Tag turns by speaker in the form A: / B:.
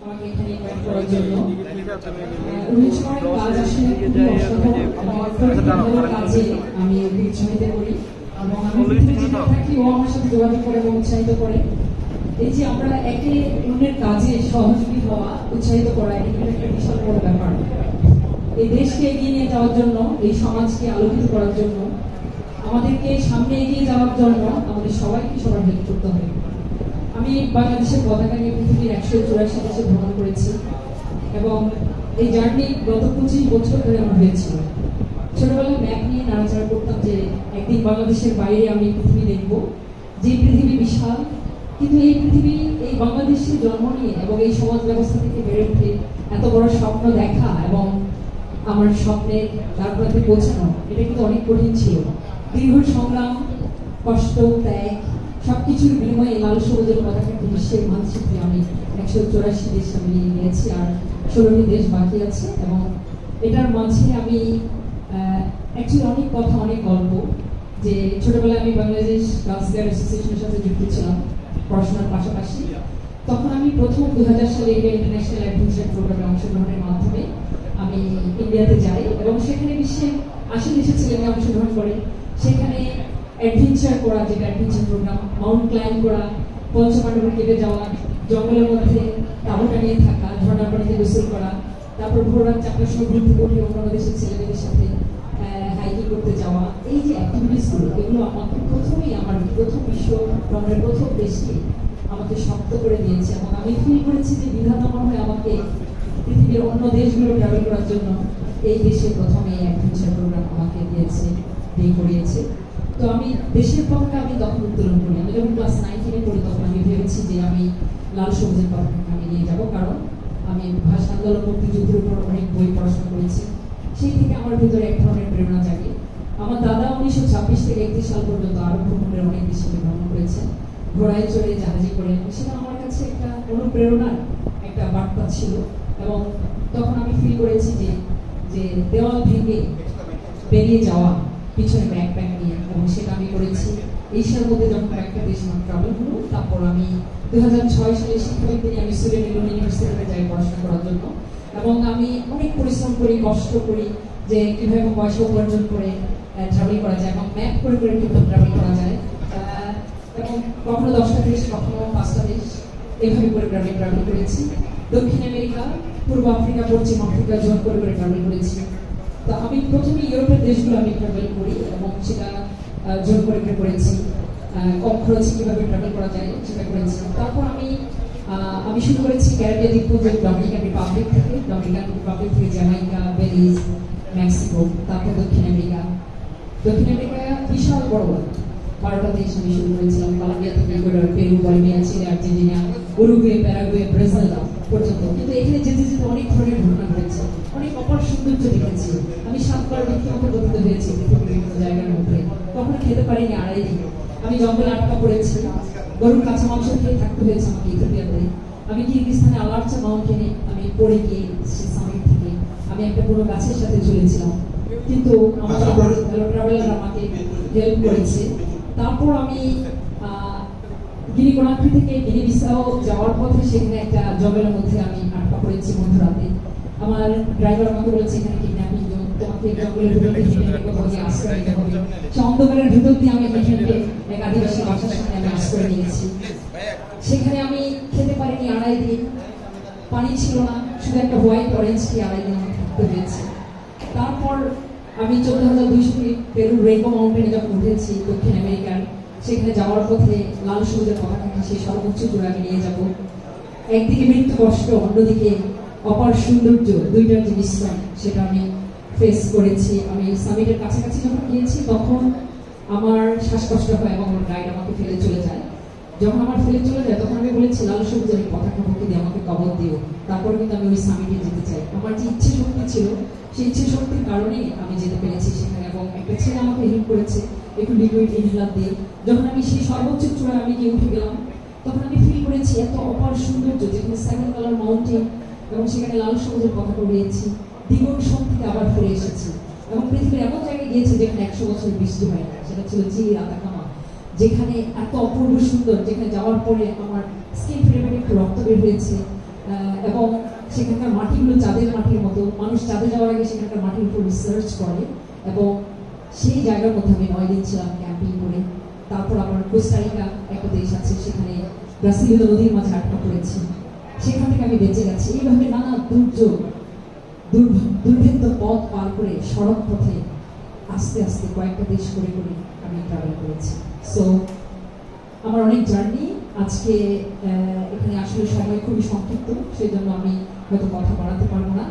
A: আমাকে এখানে ইনভাইট করার জন্য। রোহিত শর্মার কাজ আসলে খুবই অসাধারণ এবং অর্থনৈতিক কাজে আমি ওকে উৎসাহিত করি এবং আমি পৃথিবী যেখানে থাকি ও আমার সাথে যোগাযোগ করে এবং উৎসাহিত করে। এই যে আমরা একে অন্যের কাজে সহযোগী হওয়া, উৎসাহিত করা, এটা কিন্তু একটা বিশাল বড় ব্যাপার। এই দেশকে এগিয়ে নিয়ে যাওয়ার জন্য, এই সমাজকে আলোকিত করার জন্য, আমাদেরকে সামনে এগিয়ে যাওয়ার জন্য আমাদের সবাইকে সবার হেল্প করতে হবে। আমি বাংলাদেশের পতাকা নিয়ে পৃথিবীর 184 দেশে ভ্রমণ করেছি এবং এই জার্নি গত 25 বছর ধরে আমার হয়েছিল। ছোটবেলায় ম্যাপ নিয়ে নাড়াচাড়া করতাম যে একদিন বাংলাদেশের বাইরে আমি পৃথিবী দেখব, যে পৃথিবী বিশাল। কিন্তু এই পৃথিবী, এই বাংলাদেশে জন্ম নিয়ে এবং এই সমাজ ব্যবস্থা থেকে বেড়ে উঠে এত বড় স্বপ্ন দেখা এবং আমার স্বপ্নের তারপরে পৌঁছানো, এটা কিন্তু অনেক কঠিন ছিল। দীর্ঘ সংগ্রাম, কষ্ট, ত্যাগ সবকিছুর বিনিময়ে লাল সবুজের পতাকাটি বিশ্বের মানচিত্রে আমি 184 দেশ আমি নিয়ে গিয়েছি, আর 16টি দেশ বাকি আছে। এবং এটার মাঝে আমি অ্যাকচুয়ালি অনেক কথা, অনেক গল্প। যে ছোটবেলায় আমি বাংলাদেশ গার্লস গাইড অ্যাসোসিয়েশনের সাথে যুক্ত ছিলাম পড়াশোনার পাশাপাশি। তখন আমি প্রথম 2000 সালে ইন্ডিয়া ইন্টারন্যাশনাল অ্যাডভেঞ্চার প্রোগ্রামে অংশগ্রহণের মাধ্যমে আমি ইন্ডিয়াতে যাই এবং সেখানে বিশ্বের 80 দেশের ছেলেমেয়ে অংশগ্রহণ করে। সেখানে অ্যাডভেঞ্চার করা, যেটা অ্যাডভেঞ্চার প্রোগ্রাম, মাউন্ট ক্লাইম্ব করা, পঞ্চপাণ্ডবের কেটে যাওয়া, জঙ্গলের মধ্যে তাঁবু টানিয়ে থাকা, ঝর্ণার পানিতে গোসল করা, তারপর ভোর রাত 4টার সময় ঘুম থেকে উঠে অন্য দেশের ছেলেমেয়েদের সাথে হাইকিং করতে যাওয়া। এই যে অ্যাক্টিভিটিসগুলো, এগুলো আমাকে প্রথমেই আমার প্রথম বিশ্ব ভ্রমণের প্রথম দেশকে আমাকে শক্ত করে দিয়েছে এবং আমি ফিল করেছি যে বিধাতা মনে হয় আমাকে পৃথিবীর অন্য দেশগুলো ট্রাভেল করার জন্য এই দেশে প্রথমে অ্যাডভেঞ্চার প্রোগ্রাম আমাকে দিয়েছে, দিয়ে করিয়েছে। তো আমি দেশের পতাকা আমি তখন উত্তোলন করি। আমি যখন ক্লাস 9-10-এ পড়ি তখন আমি ভেবেছি যে আমি লাল সবুজের পতাকা আমি নিয়ে যাব, কারণ আমি ভাষা আন্দোলন, মুক্তিযুদ্ধের উপর অনেক বই পড়াশোনা করেছি। সেই থেকে আমার ভিতরে এক ধরনের প্রেরণা জাগে। আমার দাদা 1926 থেকে 31 সাল পর্যন্ত আরব ভ্রমণের অনেক বেশি ভ্রমণ করেছেন, ঘোড়ায় চড়ে, জাহাজে করে। সেটা আমার কাছে একটা অনুপ্রেরণার একটা বার্তা ছিল এবং তখন আমি ফিল করেছি যে দেওয়াল ভেঙে বেরিয়ে যাওয়া, পিছনে ব্যাকপ্যাক নিয়ে, এবং সেটা আমি করেছি। এশিয়ার মধ্যে যখন একটা দেশ আমার ট্রাভেল হলো, তারপর আমি 2006 সালে শিক্ষাবিদ নিয়ে আমি সুইডেন ইউনিভার্সিটিতে যাই পড়াশোনা করার জন্য। এবং আমি অনেক পরিশ্রম করি, কষ্ট করি যে কীভাবে পয়সা উপার্জন করে ট্রাভেল করা যায় এবং ম্যাপ করে করে কিন্তু ট্রাভেল করা যায়। এবং কখনো 10টা দেশ, কখনো 5টা দেশ, এভাবে করে ট্রাভেল করেছি। দক্ষিণ আমেরিকা, পূর্ব আফ্রিকা, পশ্চিম আফ্রিকা জোন করে করে ট্রাভেল করেছি। তো আমি প্রথমে ইউরোপের দেশগুলো আমি ট্রাভেল করি এবং সেটা জোন করে করেছি। কম খরচে কীভাবে ট্রাভেল করা যায় সেটা করেছি। তারপর আমি শুরু করেছি ক্যারিবিয়ান দ্বীপপুঞ্জ, ডমিনিকান রিপাবলিক থেকে জ্যামাইকা, বেলিজ, মেক্সিকো, তারপর দক্ষিণ আমেরিকা। দক্ষিণ আমেরিকা বিশাল বড় 12টা দেশ আমি শুরু করেছিলাম, কলম্বিয়া থেকে Ecuador, Peru, Bolivia, Chile, Argentina, Uruguay, Paraguay, Brazil পর্যন্ত। কিন্তু এখানে যেতে যেতে অনেক ধরনের ঘটনা ঘটেছে, অনেক অপার সৌন্দর্য দেখেছি। আমি 7বার রীতিমতো গঠিত হয়েছি পৃথিবীর বিভিন্ন জায়গার মধ্যে। কখনো খেতে পারিনি 2.5 দিন। আমি জঙ্গলে আটকা পড়েছি, গরুর কাঁচা মাংস খেয়ে থাকতে হয়েছে আমাকে ইথিওপিয়াতে। আমি কিরগিজস্তানে আলারচা মাউন্টেনে আমি পড়ে গিয়ে সেই সামিট থেকে আমি একটা পুরো গাছের সাথে ঝুলেছিলাম, কিন্তু আমাদের ট্রাভেলার আমাকে হেল্প করেছে। তারপর আমি গিনি থেকে গিনি-বিসাও যাওয়ার পথে সেখানে একটা জঙ্গলের মধ্যে আমি আটকা পড়েছি মধ্যরাতে। আমার ড্রাইভার আমাকে বলেছে এখানে কিডন্যাপিং জোন, তোমাকে জঙ্গলের ভিতর দিয়ে কোথাও দিয়ে আশ্রয় নিতে হবে। সে অন্ধকারের ভিতর দিয়ে আমি এখানে এক আদিবাসী বাসার সামনে আমি আশ্রয় নিয়েছি। সেখানে আমি খেতে পারিনি 2.5 দিন, পানি ছিল না, শুধু একটা হোয়াইট অরেঞ্জ খেয়ে 2.5 দিন আমি থাকতে হয়েছে। তারপর আমি 14,200 ফিট পেরুর রেইনবো মাউন্টেনে যখন উঠেছি দক্ষিণ আমেরিকার, সেখানে যাওয়ার পথে লাল সবুজের পতাকা সেই সর্বোচ্চ চূড়া আমি নিয়ে যাব। একদিকে মৃত্যু কষ্ট, অন্যদিকে অপার সৌন্দর্য, দুইটার যে মিশ্রণ সেটা আমি ফেস করেছি। আমি সামিটের কাছাকাছি যখন গিয়েছি তখন আমার শ্বাসকষ্ট হয় এবং আমার গাইড আমাকে ফেলে চলে যায়। যখন আমার ফেলে চলে যায় তখন আমি বলেছি লাল সবুজের পতাকা মুখে দিয়ে আমাকে কবর দিও, তারপর কিন্তু আমি ওই সামিটে যেতে চাই। আমার যে ইচ্ছে শক্তি ছিল, সেই ইচ্ছে শক্তির কারণেই আমি যেতে পেরেছি সেখানে। এবং একটা ছেলে আমাকে হেল্প করেছে একটু লিকুইড ইনহেলার দিয়ে। যখন আমি সেই সর্বোচ্চ চূড়ায় আমি গিয়ে উঠে গেলাম তখন আমি ফিল করেছি এত অপার সৌন্দর্য, যেখানে 7 কালার মাউন্টেন এবং সেখানে লাল সবুজের পতাকা উড়িয়েছি। দ্বিগুণ শক্তিতে আবার ফিরে এসেছি এবং পৃথিবীর এমন জায়গায় গিয়েছি যেখানে 100 বছর বৃষ্টি হয় না, সেটা ছিল চিলি, আতাকামা, যেখানে এত অপূর্ব সুন্দর, যেখানে যাওয়ার পরে আমার স্কিন ফিরে একটু রক্ত বের হয়েছে, এবং সেখানকার মাটিগুলো চাঁদের মাটির মতো, মানুষ চাঁদে যাওয়ার আগে সেখানকার মাটির উপর রিসার্চ করে, এবং সেই জায়গার মধ্যে আমি 9 দিন ছিলাম ক্যাম্পিং করে। তারপর আমার কোস্টারিকা একটা দেশ আছে, সেখানে ব্রাসিলিয়া নদীর মাঝে আটকা পড়েছি, সেখান থেকে আমি বেঁচে গেছি। এইভাবে নানা দুর্যোগ দুর্ভেদ্য পথ পার করে সড়ক পথে আস্তে আস্তে কয়েকটা দেশ করে করে আমি ট্রাভেল করেছি। সো আমার অনেক জার্নি। আজকে এখানে আসলে সময় খুবই সংক্ষিপ্ত, সেই জন্য আমি হয়তো কথা বাড়াতে পারবো না।